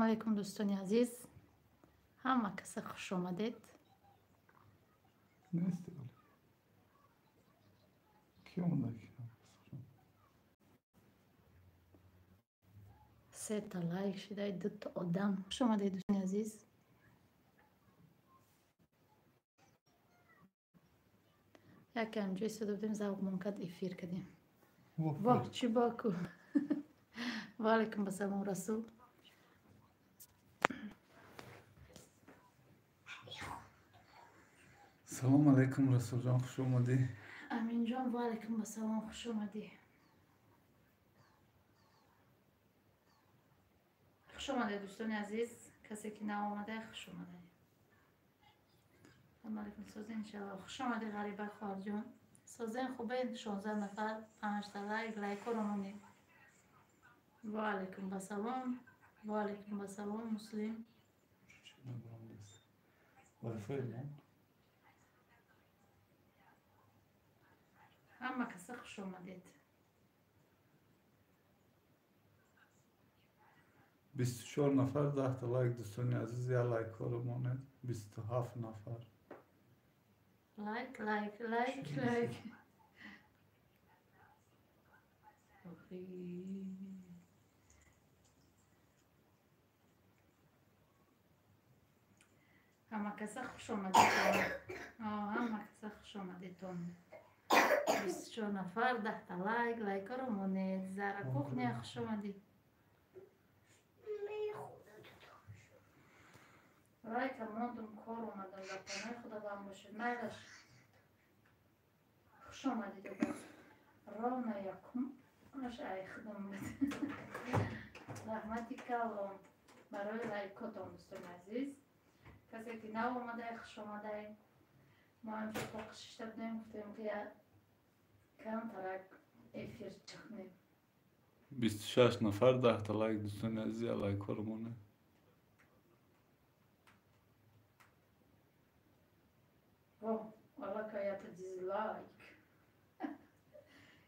علیکم دوستان عزیز، همه کس خوش آمدید. نیستی ولی کی اومده کی؟ سه تا لایک شده، دو تا آدم خوش آمدید دوستان عزیز. یکم جای صدا بدیم زوق منکد افیر کردیم. واه چی باکو. و علیکم بسلام رسول. سلام علیکم رسول جان، خوش اومدی. امین جان و علیکم بسلام، خوش اومدی. خوش آمده دوستان عزیز، کسی که نآمده خوش آمده. سلام علیکم سازین انشاءالله. خوش آمده غریبه خوار جان. سازین خوبه 16 نفر 5 تا لایک رو مونید. و علیکم بسلام. و علیکم بسلام مسلم. همه کسی خوش آمدید. 24 نفر 10 تا لایک دوستان عزیز، یا لایک ها رو مونید. 27 نفر لایک لایک لایک لایک. همه کسی خوش آمدید. همه کسی خوش آمدید. 24 نفر 10 تا لایک رو مونید. زهرا کوخنی خوش آمدید. رای کماندم کار اومدم لطمه خدا بهم باشید. میلش خوش آمدید. راه یکم اش ای خدم بید. رحمتی کلام برای لایکاتون دوستان عزیز. کسی که نو اومده خوش آمده. ما همچه پاقشش تبدیم گفتیم که کم ترک افیر چخنیم. 26 نفر 10 تا لایک دوستان عزیز، یا لایک ها رو مونید. اوه والا که یت دیزلایک.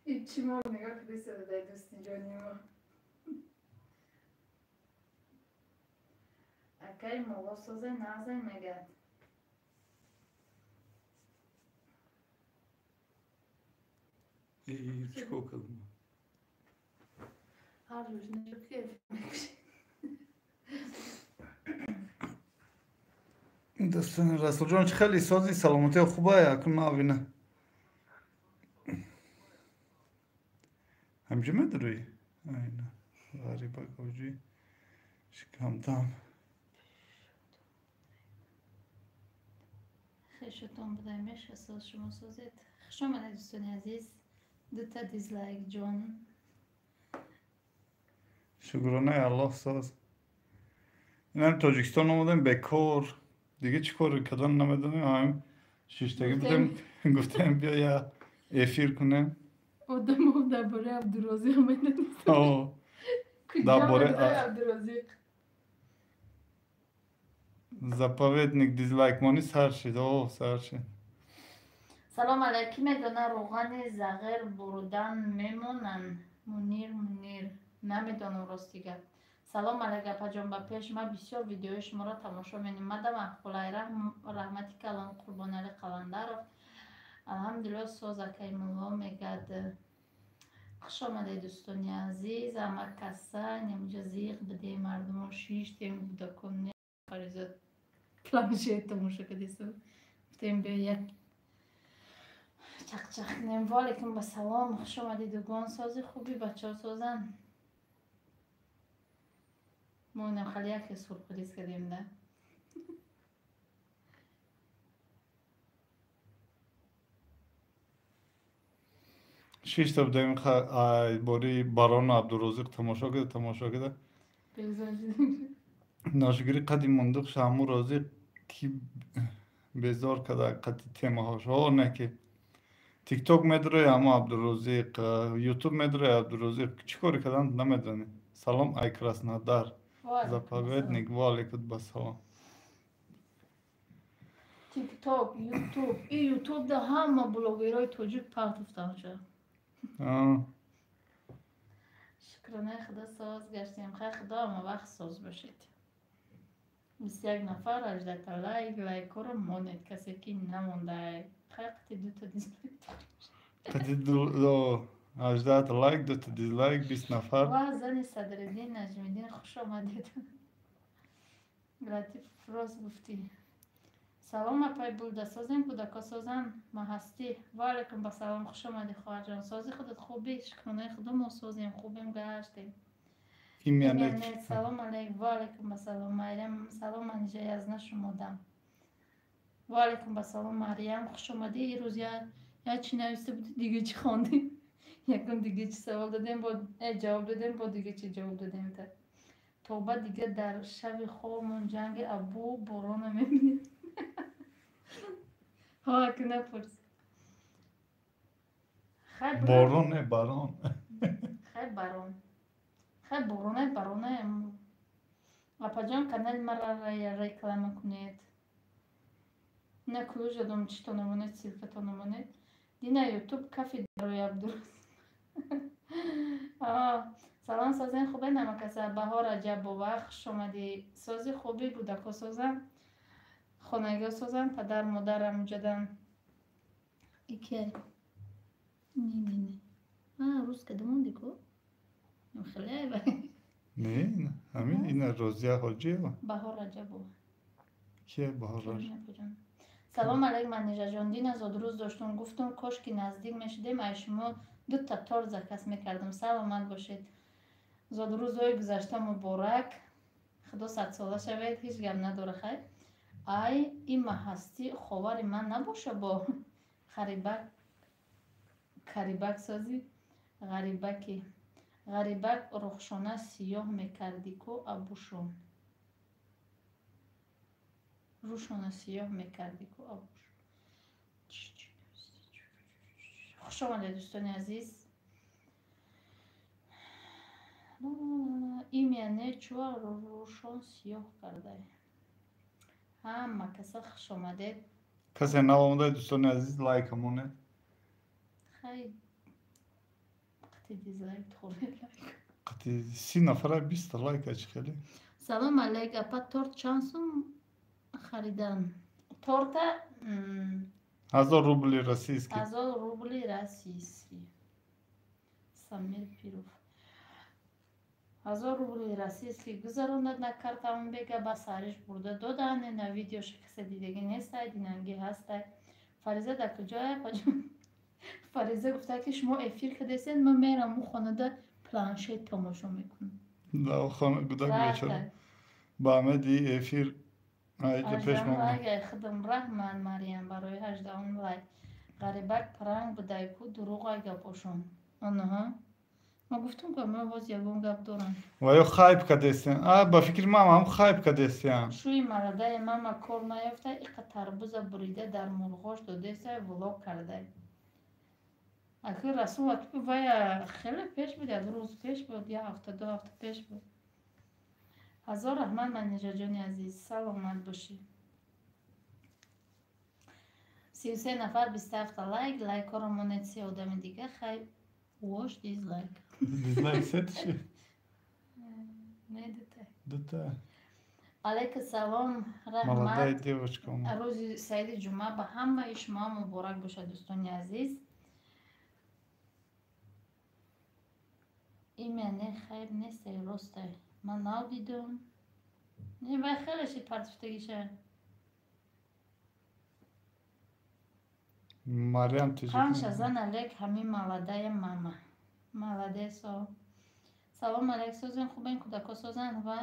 این چی ما نگاه کدی سده دوستی جانی ما. اکی مولا سازه نازه میگه. چیکو کردم هر روز نجور کیف میکشی. دوستان رسول جان چه خیلی سازی سلامتی خوبه یکن نبینه همجه مدروی اینه غریبه گوجی شکمتم خیشتون بدایمش اساس شما سازید. خوش آمده دوستان عزیز. دو تا دیزلایک جان. شکرانه الله ساز. این هم تاجیکستان آمدیم بکار دیگه چی کار کردن نمیدونیم. هم شیشتگی بودیم گفتیم بیا یا افیر کنیم. آدم درباره عبدالرازق میدونست. کجا درباره میدونه عبدالرازق. заповедник дизлайк мани сар шид. сар шид. سلام علیکم. میدونه روغن زغر بردن میمونن. منیر نمیدونم راستیگه. سلام علیکم پجام با پیش ما بسیار ویدیوی شما را تماشا می‌نمودم. خدای رحمتی کلام قربان علی قلندر. الحمدلله سازکای مولا میگد. خوش آمده دوستان عزیز. همه کسا نمیجا زیغ بده مردم شیش تیم بوده کنه خریزت پلانشیت تماشا کدیستم گفتیم بیا یک چق چق نیم. و علیکم بسلام. خوش آمده دوگان سازی خوبی بچه ها سازن. ما اینم خیلی یکی سرپریز کردیم ده. شش تا بودیم باری باران عبدالرزاق تماشا کرده. ناشگری قدیم مندق شامو رازق کی بیزار کرده قدی تیمه هاش ها نه که تیک توک میدره اما عبدالرزاق یوتیوب میدره عبدالرزاق چی کاری کردن نمیدونی. سلام ای کراسنودار заповедник و علیکم بسلام. تیک توک یوتیوب این یوتیوب ده همه بلوگرای توجیک پرت افتان شد. شکرانه خدا ساز گشتیم. خیلی خدا همه وقت ساز باشید. 21 нафар 18 лайк, лайкоро монед, касе ки намонда. Хақти 2 та дизлайк. Qati 18 лайк, 2 تا дизлайк, 20 нафар. ва зани Садриддин Наҷмиддин хуш омадед. Латиф рост гуфтӣ. салом апай булдасозем кӯдакосозам ма ҳастӣ. Ва алайкум ба салом, хуш омадӣ хоҳарҷон. сози худат хубӣ? шукронаи худо мо созем, хубем гаштем. Имянет. салом алейк. ва алайкум ба салом Марьям. салом манижа язна шумодам. ва алайкум ба салом Марьям, хуш омадӣ. ирӯз я чӣ нависта будӣ, дига чӣ хондӣ? Якум дига чӣ савол дадем, ҷавоб дадем, бо дига чӣ ҷавоб дадем. Тоба дига дар шави хобмон ҷанги абу борона мебинем. ҳа ки напурс. Борон не барон. Хай барон. Хай барона. Апаҷон канали маро реклама кунед. Не кӯжадам чӣ то намонед, силка то намонед. Дина ютуб кафи дарои Абдуроз. салом созен хубе намакаса. Баҳор Аҷабова хуш омадӣ. сози хуби кӯдако созам, хонагиҳо созам, падар модарам ҷадан. Икай русска дамондику хеле айба. Не, ҳамин ина Розия Ҳоҷиева. Баҳор Раҷабова. Ки Баҳор Раҷабова? салом алейк манижаҷон. Дина зодурӯз доштум, гуфтум кошки наздик мешудем, ай шумо 2 та торт заказ мекардам. саломат бошед. зодурӯзҳои гузашта муборак. худо садсола шавед. ҳеҷ гап надора хай. ай има ҳастӣ ховари ман набоша бо карибак созӣ ғарибаки ғарибак рухшона сиёҳ мекардику абушон. рӯшона сиёҳ мекардику абушон. хуш омадед дӯстони азиз. имяне чуа рӯшон сиёҳ кардай. ҳама каса хуш омадед. Касе навомадаи дӯстони азиз лайка монед. хай қати дизлайк хӯред лайк. Қати 30 нафара 20 лайка чӣ хеле. салом алейк апа, торт чанд сум харидан? торта 1000 рубли российский. 1000 рубли российский. Самир Пиров. 1000 рубли российский гузарондад на картамон бега ба сариш бурда додан. на видеош касе дидагӣ нестай, динангӣ ҳастай. Фариза дар куҷоя? Фариза гуфта ки шумо эфир кардесед, ман мерам у хонада планшет тамошо мекунам. Да, хона гудак бечора. Ба амеди эфир айда пеш мавуд. худам раҳман Марьям барои 18 лайк. ғарибак пранк будайку дурӯғай гапошон. Онаҳа ма гуфтум ки мо ҳоз ягон гап дорам. Ва ё хайп кадесен. Ба фикри ман ҳам хайп кадесен. Шуи марадаи мама кор наёфта, иқа тарбуза бурида дар мурғош додеса влог кардай. Аки расул атиб вая хеле пеш буд, як рӯз пеш буд, як ҳафта 2 ҳафта пеш буд. ҳазор раҳмат манижаҷони азиз, саломат бошӣ. 33 нафар 27 лайк, лайкҳоро монед 3 одами дига. хай вош дизлайк. Дизлайк сетши? Не дутай. Дутай. Алейкум салом, Молодая раҳмат. девочка. рӯзи саиди ҷумъа ба ҳамаи шумо муборак бошад дӯстони азиз. имяне хайр нестай ростай. Ман навдидум. Не вай хеле ши партифтагиша. Марьям тижи. Қанша зан алейк ҳами маладая мама. Маладесо. салом алейк созен хубен кӯдако созан ва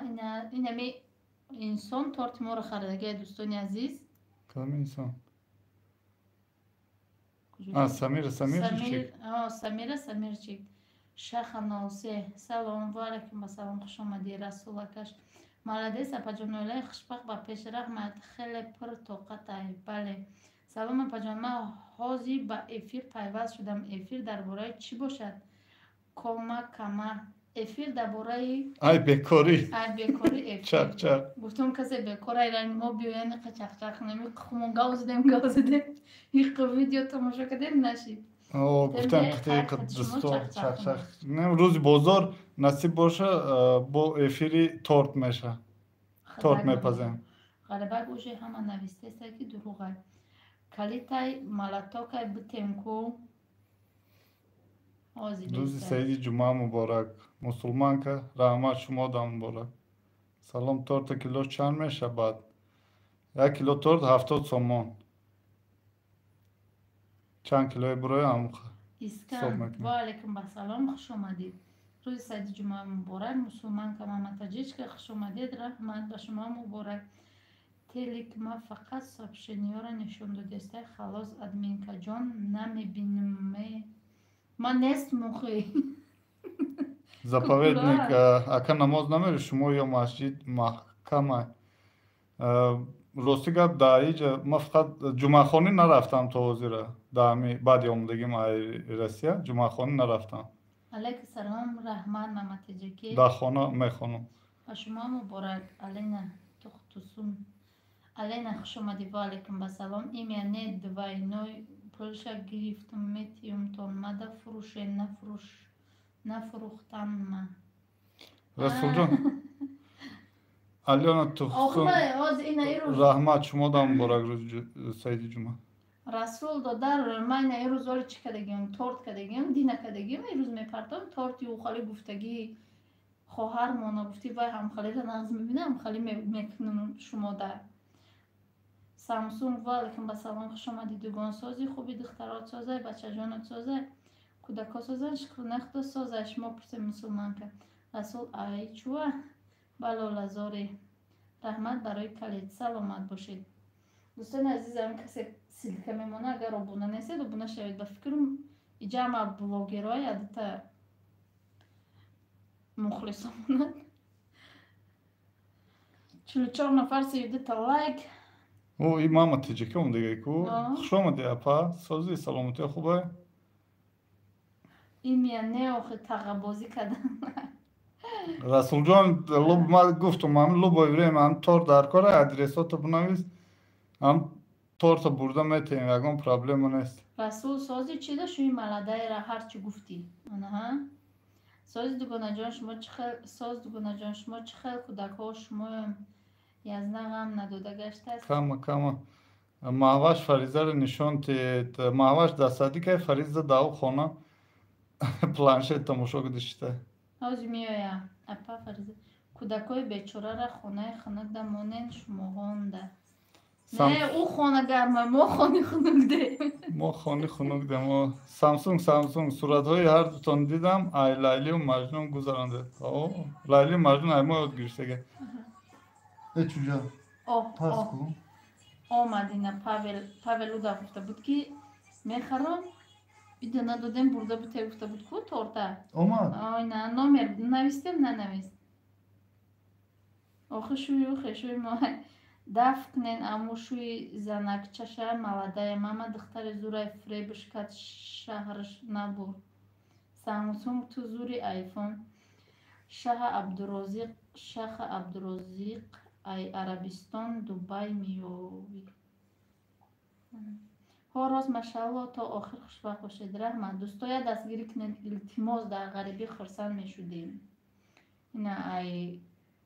инами инсон торти моро харидаги дӯстони азиз. Кадом инсон? Самира Самирчик. Шаха Ноусе. салом ва алейкум асалом, хуш омадӣ расулакаш. маладес апаҷоноилаи хушбахт ба пеш раҳмат. хеле пур тоқатай. бале. салом апаҷон, ман ҳози ба эфир пайваст шудам. эфир дар бораи чӣ бошад? Кама эфир дар бораи ай бекорӣ эфир. чақ гуфтум касе бекорай ранг мо биёяни чақчақ нами хумон гавзидем иқо видео тамошо кардем нашид. гуфтам чақ рӯзи бозор насиб боша бо эфири торт меша. торт мепазем. غالبا گوشه همه نویسته است که دروغه. کلیتای مالاتوکای بتنکو آزی рӯзи بیسته. саиди ҷумъа муборак. Мусулманка, раҳмат шумодам муборак. Салом, торта килош чанд мешавад? 1 кило торт 70 сомон. چند کیلوی برای هم حساب اسکان میکنیم. و علیکم با سلام، خوش آمدید. روز سعید جمعه مبارک. مسلمان که محمد تاجیچ که خوش آمدید. رحمت به شما مبارک. تلیک ما فقط سابشنیو را نشون دادسته. خلاص ادمینکا جان نمیبینم. ما نیست مخی. Заповедник, ака намоз намери шумо ё масҷид маҳкама? Рости гап дар иҷа ман фақат ҷумъахонӣ нарафтам то ҳозира. Дар баъди омадагим Россия ҷумъахонӣ нарафтам. علیکم سلام رحمت محمد تاجیکی. Дар хона мехонам. با شما مبارک. علینا تختوسون. علینا خوش آمدید. و علیکم با سلام. ایمیانه دوینوی پولشا گرفتم میتیم تون مده فروشه نفروختن ما. Расул ҷон, Алёна Тухсун, раҳмат шумодам муборак рӯзи саиди ҷумъа. расул додар ман ирӯз оли чӣ кардагим? Торт кардагим, дина кардагим. Ирӯз мепартам торти ӯ хали гуфтаги хоҳармона гуфти вай ҳамхалиро нағз мебина, ҳамхалӣ мекунам шумода. Самсунг ва алайкум ба салом, хуш омадид. Дугонсози хуби духтарот созай, бачаҷонот созай, кӯдакот созай, шукрнахто созай. Шумо пурсем мусулманка. Расул ай чуа балолазори. Раҳмат барои калид. Саломат бошед. Дӯстони азизам, касе силка мемона, агар обуна нестед, обуна шавед. Ба фикрам иҷама блогерҳои адата мухлисомонат. 44 нафар севдита лайк. О, и мама Таҷики омадагай ку? Хуш омади апа. Сози саломатиё хубай? Имия не охи тағабозӣ кардам. Расулҷон, ман гуфтам ҳамин лубои врема ҳам торт дар кора, адресото бинавис. ҳам торта бурда метавем, ягон проблема нест. Расул сози чида шуи маладайра ҳарчи гуфтӣ. Анаҳа. Сози дугонаҷон шумо чӣ хел? Соз дугонаҷон шумо чӣ хел? Кӯдакҳо шумо язна ғам надода гаштааст? Кама. Маҳваш Фаризаро нишон тед. Маҳваш дастадикай Фариза дау хона планшет тамошо гудишта. Ҳозир меоя. Апа Фариза. Кӯдакҳои бечораро хонаи хунукда монен шумоҳонда. Не, ӯ хона гарма, мо хони хунукдем. Мо хони хунукдем. Самсунг суратҳои ҳардутон дидам. Ай Лайлию Маҷнун гузаронда. Лайлию Маҷнун ай мо ёд гирифтага. Чуҷа. Паску. Омадина Павел уда гуфта буд ки мехарам. Ида надодем бурда бутая гуфта буд ку торта. Омад. Айна номер навистем нанавист. Охи шуи мо дафкнен аму шуи занакчаша маладая мама духтари зурай фребушкат шаҳрш набур. Самсунг ту зури айфон. Шаҳа Абдурозиқ ай Арабистон Дубай миёви. Ҳо рост машаалло то охир хушбахт бошед. Раҳмат. Дӯстоя дастгирӣ кунед, илтимос дар ғарибӣ хурсанд мешудем. Ина ай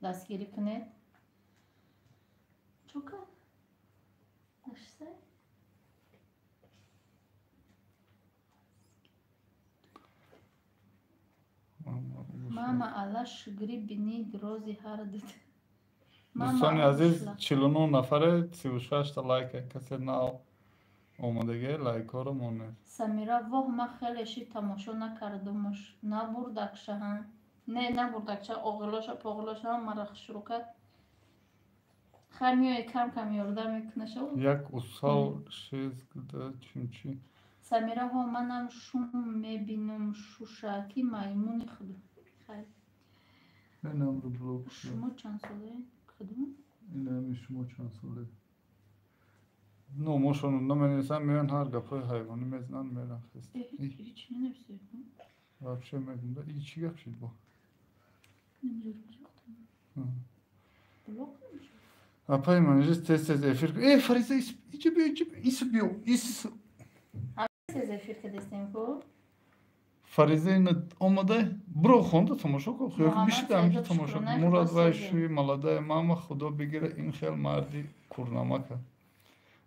дастгирӣ кунед. Чока? Дашсай? Мама алла шугри бини дрози ҳар дид. Дӯстони азиз 49 нафаре 36 та лайк касе нав омадаги лайкҳоро монед. Самира воҳ ма хеле ши тамошо накардамаш. Набурдакшаҳа. Не набурдакша оғилоша поғилоша мара шурӯъ кард. Хамиёи кам ёрдам мекунаша. Як усал шез гуда чунчи. Самира ҳо манам шум мебинам шушаки маймуни худу. Хай. Менамро блок. Шумо чанд соле? Кадом? Инами шумо чанд соле? Ну, мошон наменисам меян ҳар гапҳои ҳайвонӣ мезананд меран фест. Ҳеҷ ненависед. Вообще мегунда. И чӣ гап шуд бо? Блок намешуд. Апай ман тез эфир. Фариза иҷа биё. Тез эфир кардастем ку? Фариза ина омадай, бро хонда тамошо кун. Як محمد биши дамҷи سعید тамошо кун. شکرانه Мурад خدا вай سازی шуи маладай мама худо бигира ин хел марди курнамака.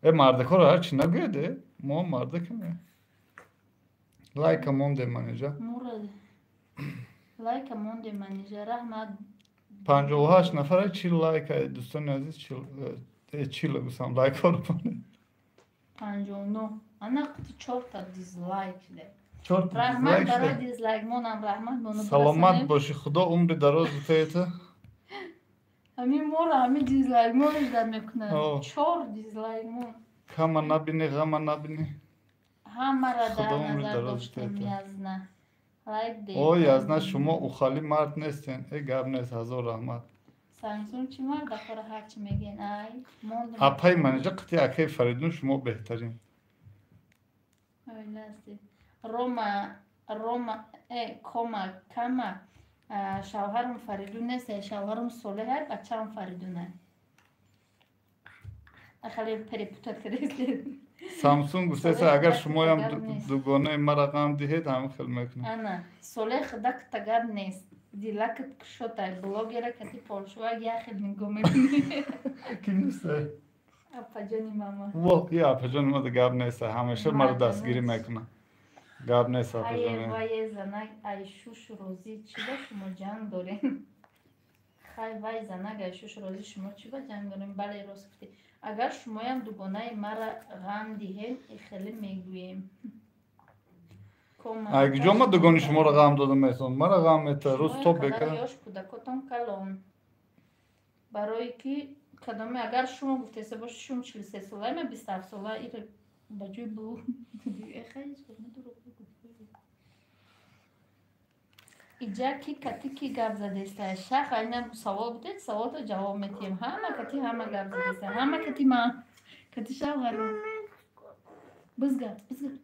Мардакоро ҳарчи нагӯяде, мо мардакем. Лайка монде манеҷа. مورد لایک مونده منیجه رحمت 58 нафара чил лайка дӯстони азиз чила гусам лайкоро кунед. 59 ана қути 4 та дизлайк де Чорт رحمت дизлайк برای шуда. دیزلایک مونم رحمت مونو Саломат برسانیم боши, худо умри дароз битаета. همین مورا همین دیزلایک مونش در میکنه آه. 4 دیزلایک مون Кама набини, гама набини. همه را خدا در عمر نظر دراز داشتیم بده. یزنه لایک دی О, язна шумо ухали мард нестен. Гап нест, ҳазор раҳмат. سامسونگ چی مرد دخوره هرچی میگین ای موندم Апай манеҷа қити акай Фаридун шумо беҳтарин. öyle است روما کما کما شوهرم فریدون نیست شوهرم صالح هست بچه‌م فریدونه خیلی پریپوتر کرده Samsung гуфтеса Солеҳ агар даки шумоям тагар нест. дугонаи мара ғам диҳед ҳамин хел мекунам. Ана صالح дак тагар нест дилакат кушотай блогера кати полшова яхи нигоҳ мекунӣ Ки неста? апаҷони мама Во, ки апаҷон мада гап неста. Ҳамеша мара дастгирӣ мекунам. Гап нест ай апаҷон. вай занак ай шуш розӣ чӣ ба шумо ҷанг дорем хай вай занак ай шуш розӣ шумо чӣ ба ҷанг дорем бале рост гуфтӣ агар шумоям дугонаи мара ғам диҳем хеле мегӯем Ай куҷо ма дугони шуморо ғам дода месон? Мара ғам мета. Рӯз то бека. ёш кӯдакотон калон барое ки кадоме агар шумо гуфтеса боши шум 43 сола ма 27 сола ира ба ҷои бу иҷа ки кати ки гап задеста шах айна савол будед саволто ҷавоб метиҳем ҳама кати ҳама гап задеста ҳама кати ма кати шавҳару бизгар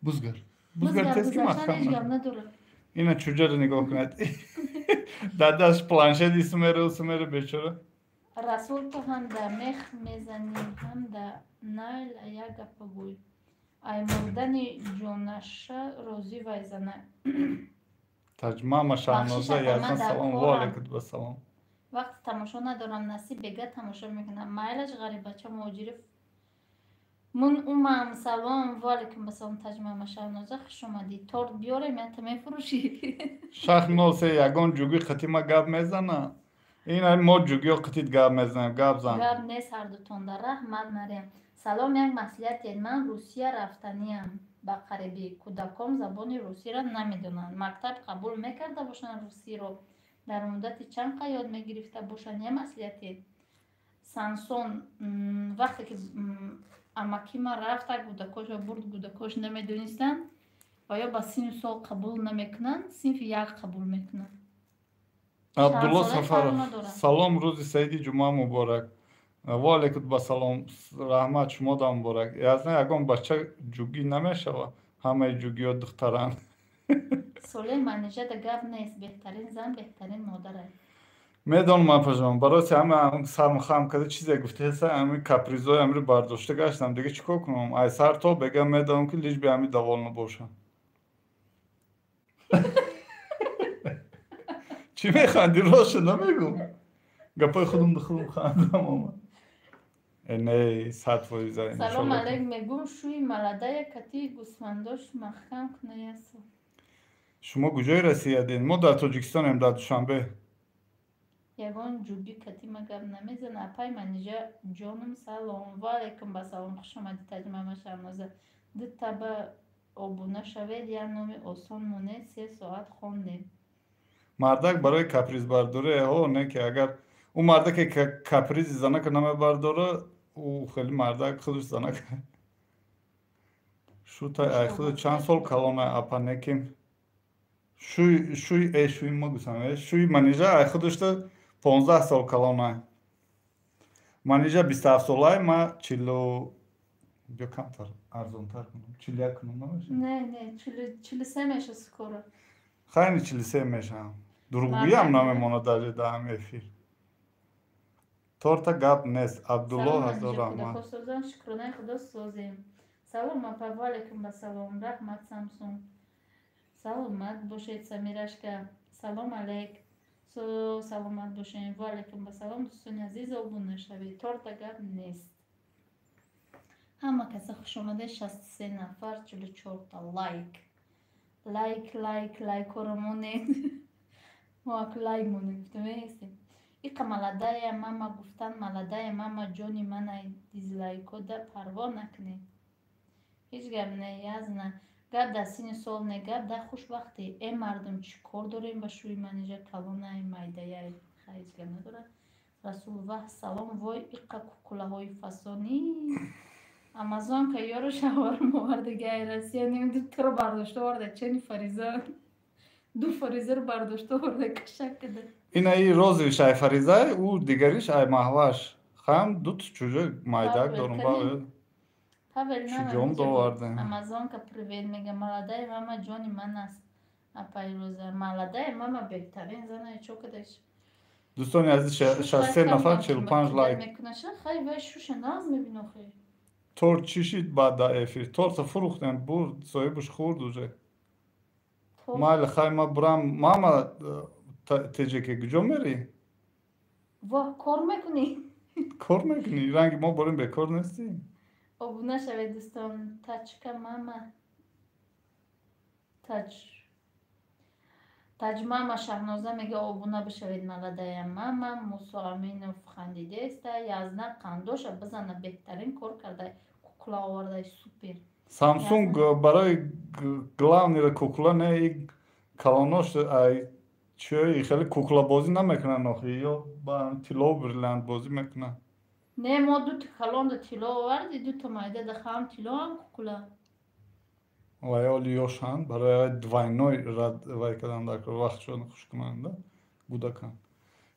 Бузгар. Бузгар тез ки гузаштан ҳеҷ гап махам. надорад Ина чуҷаро нигоҳ кунед. Дадаш планшет исмера бечора. расул то ҳам да мех мезанӣ ҳам да найл як гапа гӯй ай мурдани ҷонаша розӣ вай зана Таҷмама Шаҳноза Бахшиш язна атама салом дар ва корам. алайкум ассалом. вақти тамошо надорам насиб бега тамошо мекунам майлаш ғарибача муҳоҷири мун умам салом ва алайкум ассалом таҷмама Шаҳноза хуш омадӣ торт биёрем я та мефурӯшӣ Шахносе ягон ҷугӣ қитима гап мезана. Ина мо ҷугиё қитит гап мезанем. Гап зан. гап нест ҳардутонда раҳмат марем салом як маслиҳатед ман русия рафтаниам ба қариби кӯдаком забони русиро намедонанд мактаб қабул мекарда бошанд русиро дар муддати чанд қа ёд мегирифта бошанд я маслиҳатед сансон вақте ки амакима рафта кӯдакоша бурд кӯдакош намедонистанд оё ба синфи сол қабул намекунанд синфи як қабул мекунанд Абдулло Шаҳрзодаи Сафаров. фарқ надорад. Салом, рӯзи Саиди ҷумъа муборак. Ва алайкум ассалом. Раҳмат шумодам муборак. Язна ягон бача ҷугӣ намешава. Ҳамаи ҷугиё духтаранд. солеҳ манижада гап нест беҳтарин зан беҳтарин модар аст Медонам апаҷон, бароси ҳама сармо хам карда чизе гуфтеса, ҳами капризои амри бардошта гаштам. Дига чӣ кор кунам? Ай сар то бега медонам ки лиш би ҳами давол набошам. Чӣ механди? Ростшо намегӯм. Гапои худам духудам хандам омад. Не 100% салом алейк мегӯм шӯи маладая кати гӯсфандош маҳкам кунаясо Шумо куҷое расиядед? Мо дар Тоҷикистонем, дар Душанбе. ягон ҷуби кати ма гап намезана апай манижа ҷонум салом ва алайкум басалом хуш омадӣ таҷмама Шаҳноза ду таба обуна шавед як номи осон монед 3 соат хондем Мардак барои капризбардорӣ не ки агар ӯ мардаке капризи занака намебардора, ӯ хеле мардак худаш занака. Шутай ай худо чанд сол калона апанеким. Шуй ма гусам. Шуй манижа ай худашта 15 сол калона. Манижа 27 солай ма 40 бё камтар арзонтар кунам. 41 кунам намеша. не 43 меша скоро Хайни 43 мешам. Дурӯғгӯям намемонад дар ҳами эфир. Торта гап нест. Абдулло ҳазор раҳмат. кӯдакосозан шукронаи худо созем салом апа ва алайкум басалом раҳмат самсун саломат бошед. Самирашка, салом алейк. Саломат бошед. Ва алейкум асалом. Дӯстони азиз, обуна шавед. Торта гап нест. Ҳама каса хуш омада. 63 нафар, 44 та лайк. Лайкоро монед. мо ак лайк монед гуфтам. Ика маладая мама гуфтан, маладая мама ҷони мана дизлайкода парво накунед. ҳеҷ гап не, язна. Гап дар синни сол не, гап дар хушбахтӣ. Мардум чӣ кор дорем ба шӯи манижа калонаи майдаяй. Ҳеҷ гап надорад. Расулуллоҳ салом. Вой ика кукулаҳои фасонӣ. Амазонка ёро шавармо вардаги Россия ним дуттаро бардошта варда чени фариза. Ду фаризаро бардошта варда кашак када. Ина и розовиш ай фаризай, у дигариш ай маҳваш. Хам дут чужа майдак дорум ба. Павел Чуҷом довардем. Амазонка привет мега. Маладая мама ҷони ман аст. Апайрӯза. Маладая мама беҳтарин зана чо кадаш. Дӯстони азиз 63 нафар 45 лайк. Мекунаша хай вай шуша наз мебино хай. Торт чишид баъд дар эфир. Торта фурӯхтем, бурд, соҳибуш хурд уже. Майли хай ма бурам, мама теҷеке куҷо мери? Ва кор мекунӣ? Кор мекунӣ? Ранги мо борем бекор нестӣ? Обуна шавед дӯстон. Тачка мама. Таҷ мама Шаҳноза мега обуна бишавед. Маладая мама. Мусо Аминов хандидеста. Язна қандоша бизана беҳтарин кор кардай. Кукла овардай супер. Samsung барои главнира кукла не и калонош ай чӯи хеле куклабозӣ намекунанд охи ё ба тилло бриллиант бозӣ мекунанд. Не, мо дута калонда тилло оварди, дута майда дахам тилло ҳам кукла. Вай оли ёшанд барои двойной рад вай кардан дар вақтшон хушкунанда гудакан.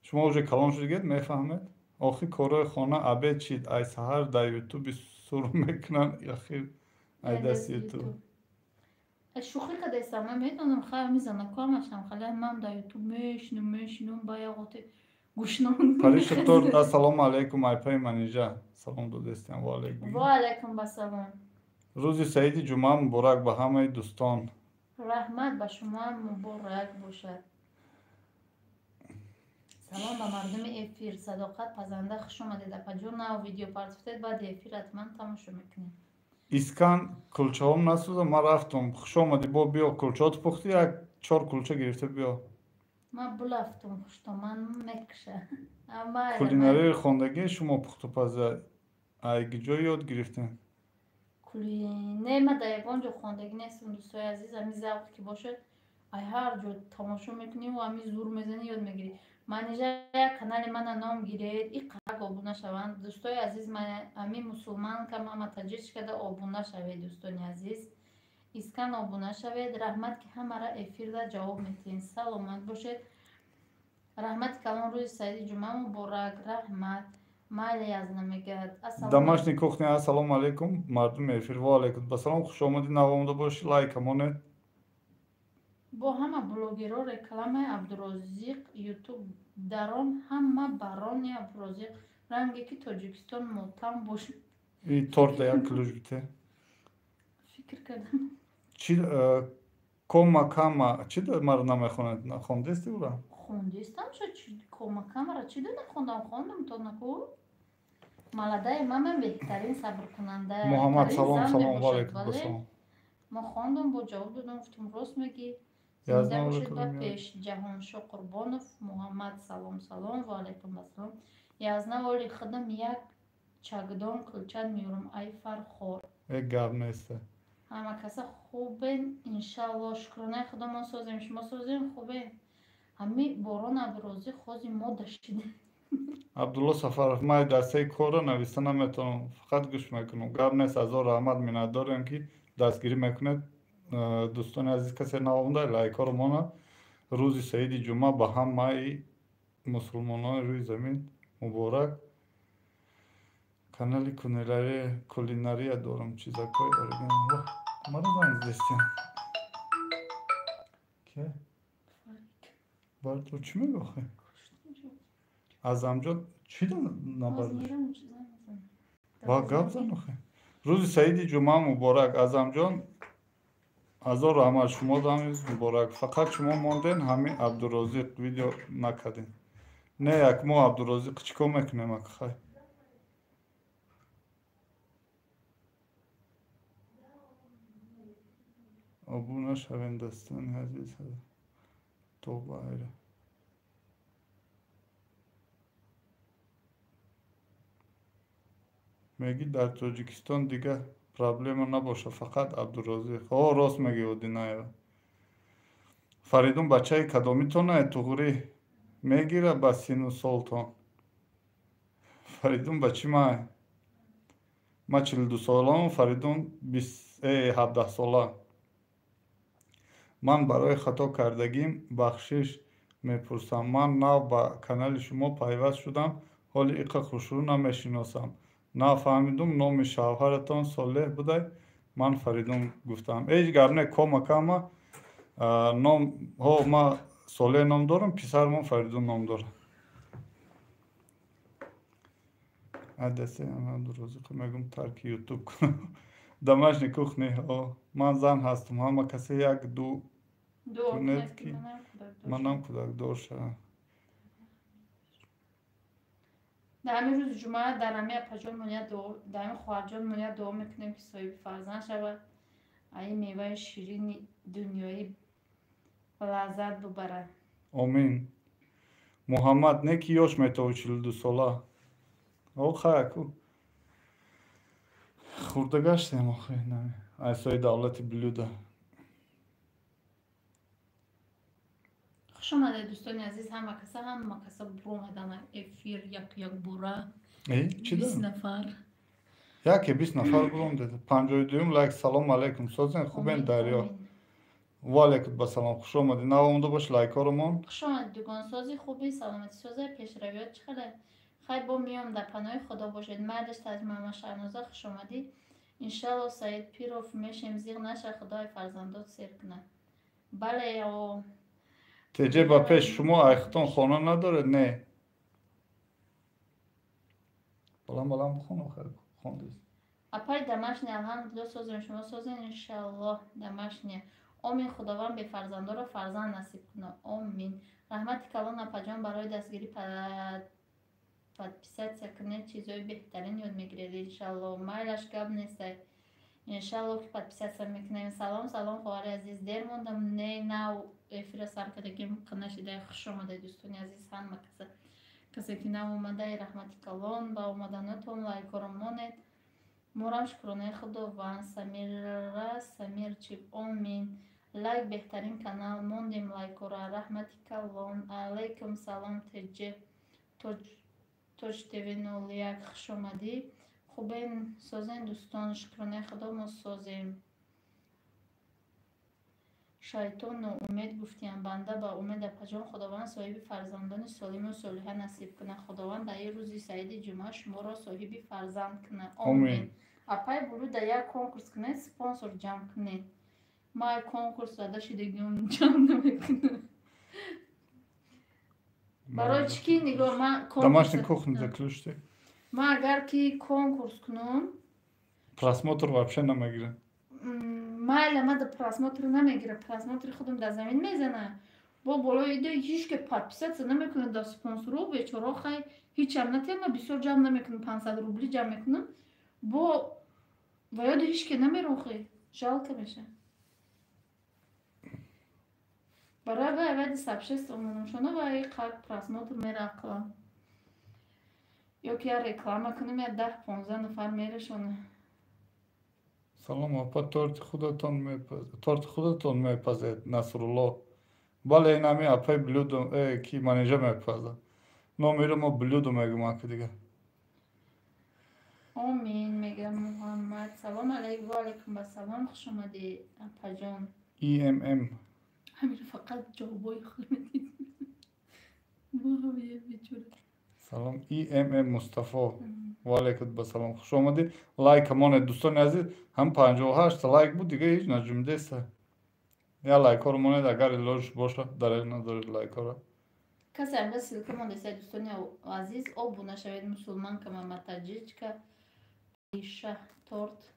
Шумо уже калон шудигед мефаҳмед? Охир корои хона абед чид ай саҳар дар ютуби суру мекунанд ахир ай даст ютуб. Шухи кадайсам ман медонам хай мизана камашам хала мам дар ютуб мешинум ба яготи гушнон. Париша торт ассалому алайкум айпай манижа. Салом додестем ва алайкум. Ва алайкум басалом. Рӯзи саиди ҷумъа муборак ба ҳамаи дӯстон. Раҳмат ба шумо муборак бошад. Салом ба мардуми эфир. Садоқат пазанда хуш омадед. Апаҷо нав видео партофтед баъди эфир ҳатман тамошо мекунед. Искан кулчаҳом насӯза, ман рафтум. Хуш омадӣ бо биё кулчаҳот пухтӣ, як 4 кулча гирифта биё. Ман булафтум хуштоман мекуша. Кулинарияи хондагии шумо пухтупаза ай киҷо ёд гирифтем? Не, ма дар ягон ҷо хондагӣ нестам дӯстои азиз. Ҳамин завқ ки бошад ай ҳар ҷо тамошо мекунӣ ва ҳамин зур мезанӣ ёд мегирӣ. Манижа як канали мана ном гиред, и қарак обуна шаванд. Дӯстои азиз, ҳамин мусулманка мама таҷичкада обуна шавед дӯстони азиз. Искан обуна шавед. Раҳмат ки ҳамара эфирда ҷавоб метиҳед. Саломат бошед. Раҳмати калон рӯзи саиди ҷумъа муборак. Раҳмат. Майли язна мегӯяд. Домашний кухня ассалому алайкум. Мардуми эфир ва алайкум басалом. Хуш омадӣ. Навомада бошӣ. Лайка монед. Бо ҳама блогеро рекламаи Абдурозиқ ютуб даром ҳама барони Абдурозиқ ранге ки Тоҷикистон мотам бошад. И торта як килош бите. Фикр кардам. Чи кома кама чи маро намехонед? Хондести ура? Хондистам шо чи кома камара чи накондам хондам то наку. Маладая мама беҳтарин сабркунанда. Муҳаммад салом салом ва алайкум басалом. Мо хондам бо ҷавоб додам гуфтам рост мегӣ. Язна Зинда бошед ба пеш. Ҷаҳоншо Қурбонов Муҳаммад салом салом ва алайкум асалом. Язна оли худам як чагдон кулчат меёрам ай фархор. Гап нест. Ҳама каса хубен иншалло шукронаи худо мо созем шумо созем хубен. Ҳами борон Абдурозӣ хози мо даштиде. Абдулло Сафаров май дастаи корро нависта наметавонам, фақат гӯш мекунам. Гап нест, азор раҳмат миннат дорем ки дастгирӣ мекунед. Дӯстони азиз касе навомда лайкҳоро монад. Рӯзи саиди ҷумъа ба ҳамаи мусулмонони рӯи замин муборак. Канали кулинария дорам чизакҳои оригинал. Маро занг застем. Ке? Бартро чӣ мегӯхе? Азамҷон чӣ набардаш? Ба гап занохе. Рӯзи саиди ҷумъа муборак. Азамҷон ҳазору ҳама шумо дамиз муборак. Фақат шумо монден ҳамин Абдурозиқ видео накардин. Не як мо Абдурозиқ чикор мекунем акхай. Обуна шавен дастани азиз тоба айра. меги дар Тоҷикистон дига проблема набоша, фақат Абдурозиқ. Рост меги Одинаева. Фаридун бачаи кадомитонае туғри мегира ба сину солтон. Фаридун ба чӣ май? Ма 42 солам, Фаридун 17 сола. Ман барои хато кардагим бахшиш мепурсам. Ман нав ба канали шумо пайваст шудам, ҳоли иқа хушрӯ намешиносам. Нафаҳмидум номи шавҳаратон Солеҳ будай. Ман Фаридун гуфтам. Ҳеҷ гап не, кома кама ном ҳо ма Солеҳ ном дорам, писармон Фаридун ном дорам. Адасе Абдурозиқ мегум тарки ютуб кунам. Домашни кухни ман зан ҳастам. Ҳама касе як ду кунед ки манам кӯдакдор шавам. در همین روز جمعه در همه پاجان مونیت در همه خواهرجان مونیت دعا میکنیم که صاحب فرزند شود، این میوه شیرین دنیایی لذت ببره. آمین. محمد не ки ёш метавони 42 сола. Охай ку. Хурдагаштем охай нами. Айсои давлати блюда. خوش آمده دوستان عزیز، همه کسا برو آمدن افیر یک بوره. چی 20 نفر. یکی 20 نفر برون داده. 52 لایک سلام علیکم سازن خوبن دریا. و علیکم با سلام خوش آمدید. نوامده باش لایک ها رو من. خوش آمدید دوگان سازی خوبی سلامتی سازی پیشرویات چقدر خیر با میام در پناه خدا باشید. مردش تاج محمد شهنازه خوش آمدید. انشالله سعید پیروف میشیم زیغ نشه خدای فرزندات سیر کنه. بله و تجه با پیش شما ایختان خانه نداره؟ نه بلند بخونه خیلی خوندید. اپای دمشنی الحمدلله سازیم شما سازین انشالله دمشنی. آمین خداوند به فرزندا را فرزند نصیب کنه. آمین. رحمت کلان اپاجان برای دستگیری подписаться کنه چیزای بهترین یاد میگیرید انشالله. مایلش گب نیسته انشالله که подписаться میکنیم. سلام خواهر عزیز دیر موندم نه نو افیر سر کردگیم قناشیده خوش آمده دوستان عزیز همه کسی که نو اومده رحمت کلان با اومدنتون لایک رو مونید مورم شکرانه خداوند سمیر چیب آمین. لایک بهترین کانال موندیم لایک رو رحمت کلان. علیکم سلام تجه توج تیوی 01 خوش آمدی. خوبین سازین دوستان شکرانه خدا ما سازیم. شیطان و امید گفتیم بنده با امید پجان خداوند صاحب فرزندان سالم و صالحه نصیب کنه. خداوند در این روزی سعید جمعه شما را صاحب فرزند کنه. آمین. اپای برو در یک کنکورس کنه سپانسر جمع کنه. ما کنکورس داده شدگیم جمع نمیکنه. برای چی نگاه ما домашний кухня заключите. ما اگر که کنکورس کنم просмотр вообще نمیگیره. مایل ما در просмотр نمیگیره. просмотр خودم در زمین میزنه. با بالای ایده هیچ که подписаться نمیکنه در سپانسرو بیچاره خیلی هیچ هم نتیم ما بسیار جمع نمیکنم 500 روبلی جمع میکنم با و یاد هیچ که نمیرون خیلی жалко میشه. برای باید سبشست اونم شونه و ای قد просмотр میره یا که реклама کنیم یا 10-15 نفر میره شونه. سلام اپا تورت خودتون میپزید نصرالله. بله این همی اپای بلودو کی منیجه میپزه نومیره ما بلودو میگم اکا دیگه. آمین میگم محمد. سلام علیکم و علیکم السلام خوش آمدی اپا جان. EMM همین فقط جوابای خودمدید بیچوره. سلام EMM مصطفی و علیکم السلام خوش آمدی. لایک همون دوستان عزیز هم 58 لایک بود دیگه هیچ نجوم دسته. یا لایک ها رو مونید اگر لوش باشه داره ندارید لایک ها رو. کسی هم رسیل که مونده سه دوستان عزیز آبو نشوید مسلمان که من متجیج که پیشه تورت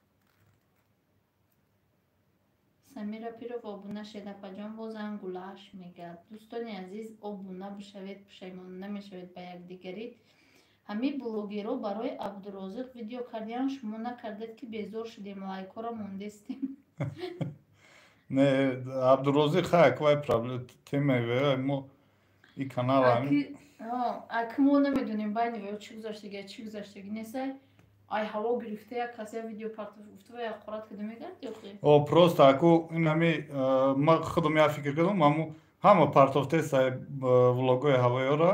Самира Пиров обуна Шедапаҷон бозам гулаш мегӯяд. Дӯстони азиз, обуна бишавед, пушаймон намешавед ба якдигари. Ҳамин блогерҳо барои Абдурозиқ видео кардиянд, шумо накардед ки безор шудем, лайкҳоро мондестем. Не, Абдурозиқ хаквай проблема мо и канал Аки мо намедонем байни веё чӣ гузаштагия чӣ гузаштагӣ несай. Ай ҳаво гирифта як касе видео партов гуфтава як қорат када мегард ёхи. Просто аку ин ҳами ма худам як фикр кардам, аммо ҳама партовтесай влогои ҳавоёра.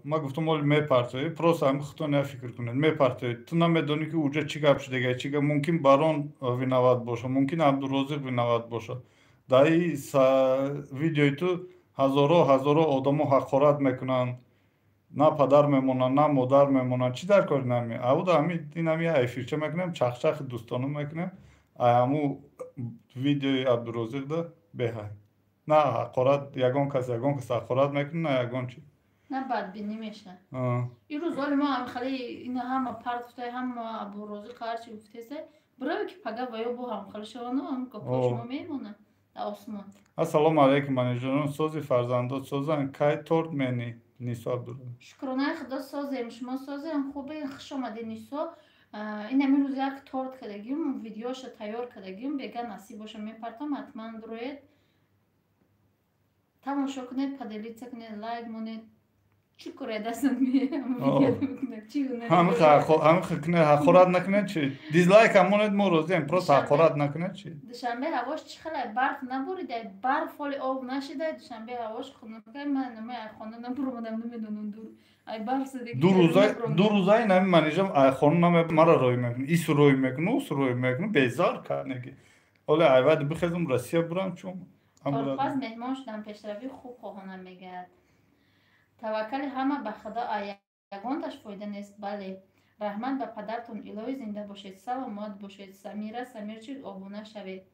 Ма гуфтам оли мепартоӣ, просто ҳами худтон як фикр кунед, мепартоӣ. Ту намедонӣ ки уҷа чӣ гап шудагия, чӣ гап мумкин барон виноват боша, мумкин Абдурозиқ виноват боша. Дар ин видеои ту ҳазоро одамо ҳақорат мекунанд, на падар мемонанд, на модар мемонанд, чӣ дар кори нами. Авуда ин ҳами як эфирча мекунем, чахчахи дӯстона мекунем, ай ҳаму видеои Абдурозиқ да беҳай. На ҳақорат, ягон кас ҳақорат мекуна, на ягон чӣ. На бадбинӣ меша. Ирӯз оли мо ҳамхали ина ҳама партофтай ҳама Абдурозиқ ҳарчи гуфтеса, бираве ки пага ва ё бо ҳамхали шаванд, ҳам гапҳои шумо мемонад дар осмон. Ассалому алайкум манеҷонон, сӯзи фарзандот сӯзанд, кай торт менӣ? Нисо Абдурозиқ. Шукронаи Худо созем, шумо созем, хубе хуш омадед Нисо. Ин ҳамин рӯз як торт кардагим, видеоша тайёр кардагим, бега насиб боша мепартам, ҳатман дуроед. Тамошо кунед, паделица кунед, лайк монед. Чӣ куред асан ҳамиха кунед, ҳақорат накунед чи? Дизлайк ҳам монед, мо розием, просто ҳақорат накунед чи? Душанбе ҳавош чӣ хеле барф наборидай, барф оли об нашидай, душанбе ҳавош хунукай, ман намои айхона набуромадам, намедонам дур. Ай барф задагӣ. Ду рӯза ин ҳами манежам айхона мара роҳӣ мекунӣ, ису роҳӣ мекунӣ, усу роҳӣ мекунӣ, безар карнеги. Оли айвади бихезам Россия бурам чум. Торпаз меҳмон шудам, пешравӣ хуб хоҳонам мегӯяд. Таваккали ҳама ба Худо, ягонташ фоида нест. Бале, раҳмат ба падартон, илоҳӣ зинда бошед, саломат бошед. Самира Самирчик обуна шавед.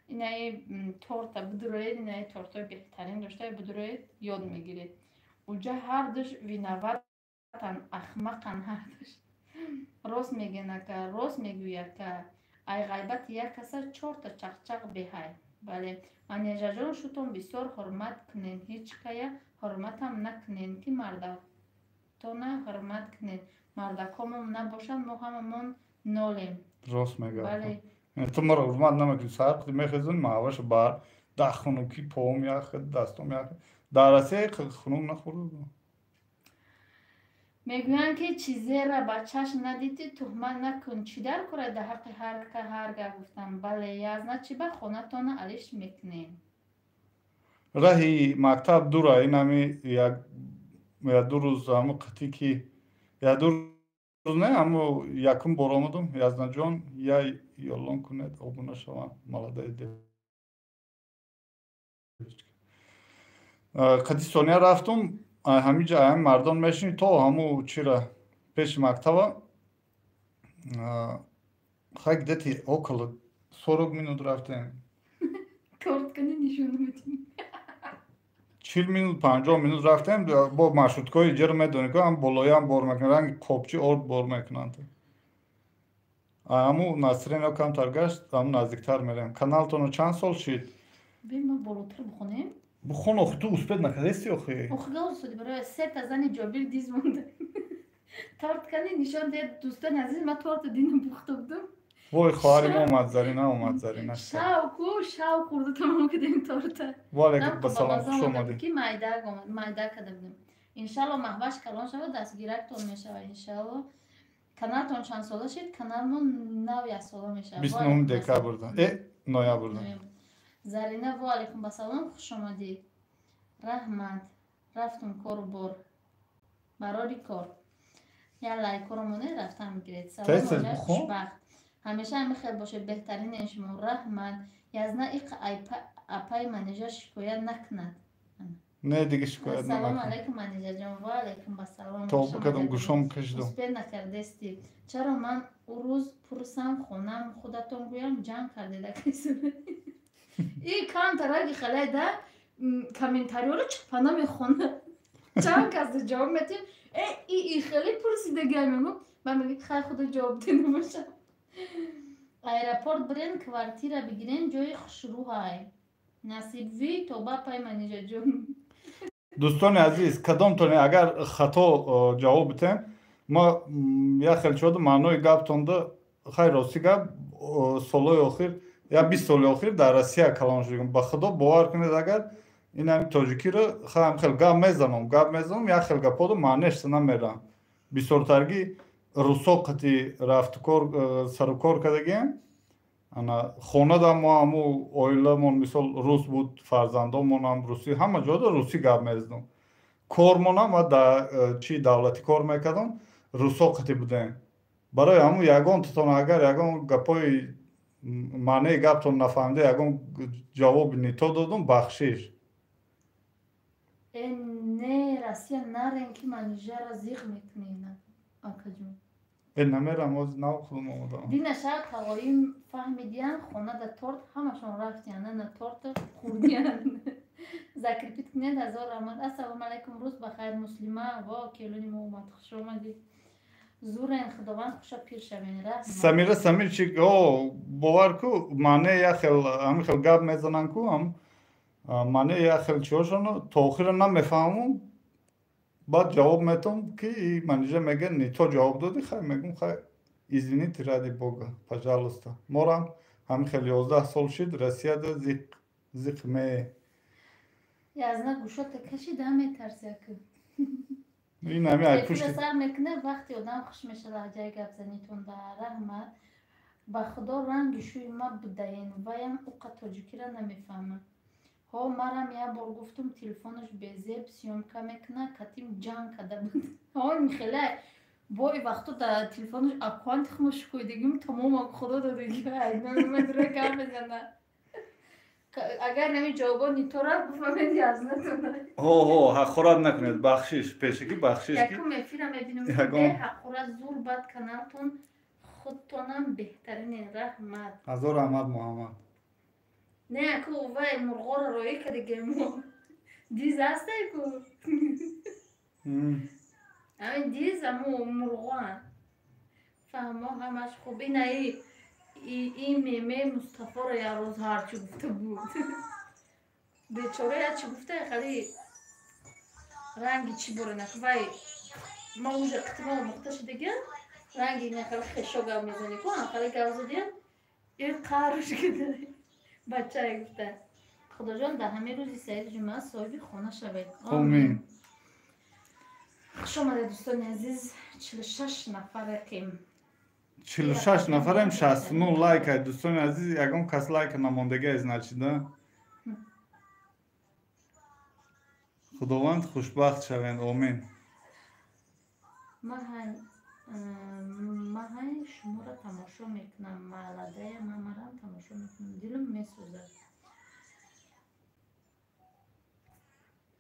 Инаи торта бидуроед, инаи тортои беҳтарин дошта бидуроед, ёд мегиред. Уҷа ҳардуш виноватан, ахмақан ҳардуш. Рост мегӯяка, рост мегӯяка. Ай ғайбати як каса чорта чақчақ беҳай. Бале, манежаҷон шутон бисёр ҳурмат кунед, ҳеҷ кая ҳурматам накунед, ки мардатона ҳурмат кунед. Мардакомон набошанд, мо ҳамамон нолем. Рост мегӯяд. Ту маро ҳурмат намекунӣ, сар қуди мехезонӣ, ма ҳаваша бар да хунукӣ поам яхед, дастом яхед. Дар Россия хунук нахӯрдам. Мегӯянд ки чизеро ба чашм надидӣ, туҳмат накун. Чӣ дар кора дар ҳаққи ҳар гап гуфтам. Бале, язна чи ба хонатона алиш мекунем. Раҳи мактаб дура, ин ҳами ду рӯз ҳамо қатӣ ки ду рӯз не, аммо якум бор омадам, Язнаҷон, я ёлон кунед, обуна шавам, молодец девочка. Қади сония рафтум, ҳамиҷа ҳами мардон мешини то ҳамо чира пеши мактаба. Хай где-то около 40 минут рафтем. Торткани нишона метим. 40 минут 50 минут рафтем, бо маршруткои иҷро медонӣ ки ҳам болоям бор мекунанд, ранги копчи орд бор мекунанд. Ҳаму Насринро камтар гашт, ҳаму наздиктар мерем. Каналтоно чанд сол шид? Бе ма болотар бихонем? Бихон охи ту успед накардасти охи. Охи гавсуди барои сета зани ҷобир диз монда. Торткани нишон дед дӯстони азиз, ма торта дина пухта будам. Вой хоҳари мо омад Зарина, омад Зарина. Шавку шав хурда тамом кардем торта. Ва алайкум ассалом, хуш омадӣ. Ки майда карда будем. Иншалло маҳваш калон шавад, дастгирактон мешавад иншалло. Каналтон чанд сола шид? Каналмон 9 сола мешавад. 29 декабрда. Ноябрда. Зарина, ва алайкум ассалом, хуш омадӣ. Раҳмат. Рафтум кору бор. Барори кор. Я лайкоро монед рафтам мегиред. Салом хушбахт. ҳамеша ҳами хел бошед, беҳтарини шумо. Раҳмат. Язна иқ апай манежа шикоят накунад. Не дига шикоят накунад. Ассалому алайкум манежаҷон. Ва алайкум ассалом. То бикадам гӯшом кашидам. Успед накардести. Чаро ман у рӯз пурсам хонам, худатон гӯям ҷанг кардеда кайсона. И камтараги халайда комментариёро чапана мехонад. Чанд кас ҷавоб метим. И хеле пурсидагӣ мегӯ. Ман мегӯ хай худо ҷавоб дида бошам. аэропорт бирен квартира бигирен ҷои хушрӯҳай насибвӣ то бапай манижаҷон. دوستان عزیز کدامتون اگر خطا جواب بتیم ما یا خیلی شده معنای گفتم ده خیلی راستی گفت سالهای آخر یا 20 سال آخر در روسیه کلان شدیم با خدا باور کنید اگر این همین تاجیکی رو خیلی گپ میزنم یا خیلی گپا رو معنیش نمیرم بسیارترگی روسا قطعی رفت کار سر و کار کردگیم انا خونه دا ما همو اویلمون مثال روس بود فرزندامون هم روسی همه جا دا روسی گپ میزدم کارمون هم دا چی دولتی کار میکردم روسا قطعی بودیم برای همو یگان تتون اگر یگان گپای معنی گپتون نفهمده یگان جواب نیتا دادم بخشش نه راسیا نرین که منیجر را زیغ میکنین آکا جون این نمیرم از نو خودم آمدم دینا شاید تقایم فهمیدین خونه دا تورت همشون رفتین نه تورت خوردین زکرپیت کنید هزار رحمت السلام علیکم روز بخیر مسلمه و کلونی مومد خوش آمدی زورین خداوند خوشا پیر شوین رحمت سمیر چی باور کو معنی یا خیل همین خیل گپ میزنن کو هم معنی یا خیلی چیاشونو تا آخر نمیفهمم بعد جواب میتونم که منیجر میگه نیتا جواب دادی خیلی میگم خیلی извините ради Бога пожалуйста морам همین خیلی 11 سال شد روسیه ده زیق می یازنا گوشات کشی دامه ترسه که این همین ای پشت سر میکنه وقتی آدم خوش میشه راجع گپ زنیتون در رحمت با خدا رنگ شوی ما بدهین ویم اوقات تاجیکی را نمیفهمم ها مرم یه بار گفتم تلفنش بزیب سیومکا میکنه کتیم جان کده بود ها میخیله وای وقتا در تلفنش اکانت خموش کویدگیم تمام خدا دادگی نمیمد رو کم بزنه اگر نمی جوابا نیتورا بفهمید یازنتونه حقورت نکنید بخشش پیشکی بخشش یکم افیرم ببینم ده حقورت زور بد کنالتون خودتونم بهترین رحمت هزار رحمت محمد نه اکو وای مرغا رو روی کردگیم دیز هسته اکو همین دیز همو مرغا فهمه همش خوب این میمه مصطفی رو یه روز هرچی گفته بود بیچاره هرچی گفته خیلی رنگی چی بره نکن وای ما اونجا قطعه مختش دیگه رنگی نخیلی خشو گم میزنی کن خیلی گوزه دیگه این قهرش کده بچه های گفته خدا جان در همه روزی سعید جمعه صاحبی خونه شوید آمین خوش آمده دوستان عزیز 46 نفره کیم 46 نفرم 69 لایک های دوستان عزیز یکم کس لایک نماندگی از نچیده خداوند خوشبخت شوند آمین من شما را تماشا میکنم مالده من مرم تماشا میکنم دلم میسوزه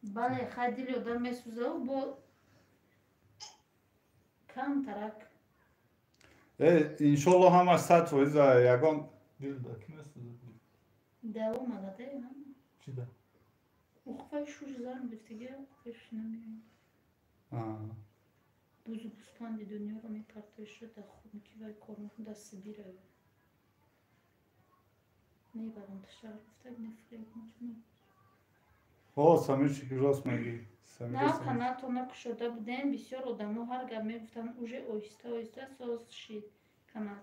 بله خیلی دل آدم میسوزه و با کم ترک انشالله همه 100 فایز یکان دل داکی میسوزه دو مالده هم چی ده؟ اخفای شوش زن بیفتگه اخفایش نمیگه بوزو بوسپاندی دنیا رو میپرتوی شد در خود میکی وی کارمون در سبیره میبرم تشتر گفته نفرید مجموع سمیر چی که راست میگی نه کانال تونک شده بودن بسیار آدم ها هر گب میگفتن اوژه اویسته ساز شید کانال